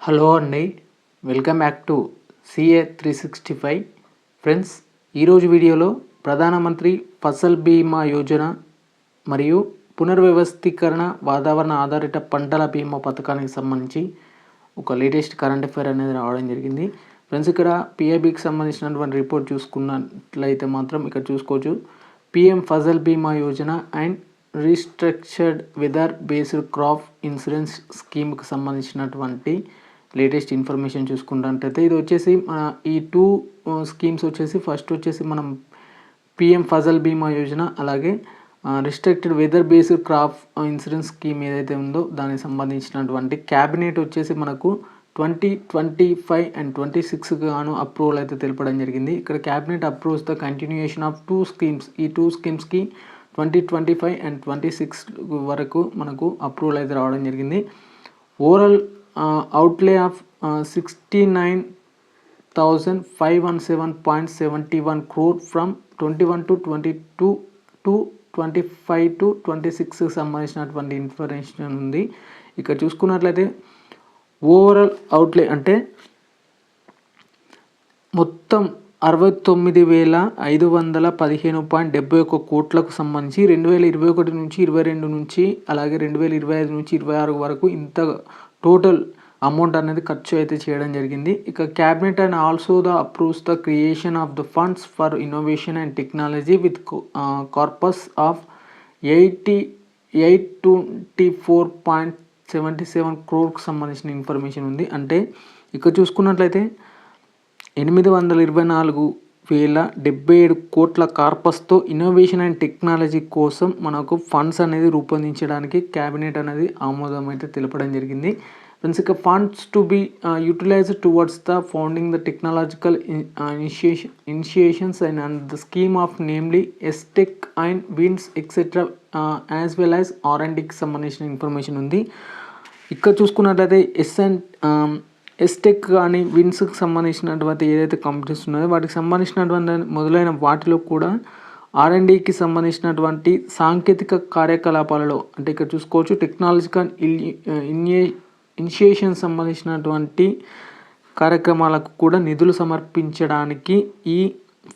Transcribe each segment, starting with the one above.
Hello అండి, welcome back to CA 365. Friends, ఈరోజు వీడియోలో ప్రధానమంత్రి ఫసల్ బీమా యోజన మరియు పునర్వ్యవస్థీకరణ వాతావరణ ఆధారిత పంటల బీమా పథకానికి సంబంధించి ఒక లేటెస్ట్ కరెంట్ అఫైర్ అనేది రావడం జరిగింది. ఫ్రెండ్స్, ఇక్కడ పిఐబికి సంబంధించినటువంటి రిపోర్ట్ చూసుకున్నట్లయితే మాత్రం ఇక్కడ చూసుకోవచ్చు. PM Fasal Bima Yojana and restructured weather based crop insurance స్కీమ్కి సంబంధించినటువంటి లేటెస్ట్ ఇన్ఫర్మేషన్ చూసుకున్నట్టయితే ఇది వచ్చేసి ఈ టూ స్కీమ్స్ వచ్చేసి ఫస్ట్ వచ్చేసి మనం పిఎం ఫసల్ బీమా యోజన అలాగే restricted weather based crop insurance scheme ఏదైతే ఉందో దానికి సంబంధించినటువంటి క్యాబినెట్ వచ్చేసి మనకు 2025 అండ్ 26 గాను అప్రూవల్ అయితే తెలపడం జరిగింది. ఇక్కడ cabinet approves the continuation of two schemes. ఈ టూ స్కీమ్స్కి 2025 అండ్ 26 వరకు మనకు అప్రూవల్ అయితే రావడం జరిగింది. Overall outlay of 69,517.71 crore from 21 to 22 to 25 to 26 సంబంధించినటువంటి ఇన్ఫర్మేషన్ ఉంది. ఇక్కడ చూసుకున్నట్లయితే ఓవరాల్ అవుట్లే అంటే మొత్తం 69,515.71 కోట్లకు సంబంధించి 2021 నుంచి 22 నుంచి అలాగే 2025 నుంచి 26 వరకు ఇంత టోటల్ అమౌంట్ అనేది ఖర్చు అయితే చేయడం జరిగింది. ఇక cabinet and also the approves the creation of the funds for innovation and technology with corpus of 824.77 క్రోర్కి సంబంధించిన ఇన్ఫర్మేషన్ ఉంది. అంటే ఇక్కడ చూసుకున్నట్లయితే 824,077 కోట్ల కార్పస్తో ఇన్నోవేషన్ అండ్ టెక్నాలజీ కోసం మనకు ఫండ్స్ అనేది రూపొందించడానికి క్యాబినెట్ అనేది ఆమోదం అయితే తెలపడం జరిగింది. ఫ్రెండ్స్, ఇక funds to be utilised towards the founding the technological initiations and the scheme of namely ESTEC and విన్స్ ఎక్సెట్రా యాజ్ వెల్ యాజ్ R&Dకి సంబంధించిన ఇన్ఫర్మేషన్ ఉంది. ఇక్కడ చూసుకున్నట్లయితే ఎస్టెక్ కానీ విన్స్కి సంబంధించినటువంటి ఏదైతే కంపెనీస్ ఉన్నాయో వాటికి సంబంధించినటువంటి మొదలైన వాటిలో కూడా R&Dకి సంబంధించినటువంటి సాంకేతిక కార్యకలాపాలలో అంటే ఇక్కడ చూసుకోవచ్చు టెక్నాలజికల్ ఇనిషియేషన్ సంబంధించినటువంటి కార్యక్రమాలకు కూడా నిధులు సమర్పించడానికి ఈ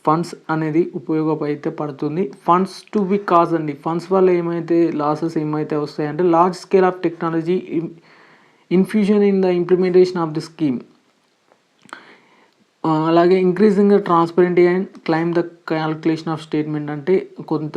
ఫండ్స్ అనేది ఉపయోగపడితే పడుతుంది. ఫండ్స్ టు బి కాజ్ అండి, ఫండ్స్ వల్ల ఏమైతే లాసెస్ ఏమైతే వస్తాయంటే large scale of technology infusion in the implementation of the scheme, అలాగే increasing the transparency and claim the calculation of statement అంటే కొంత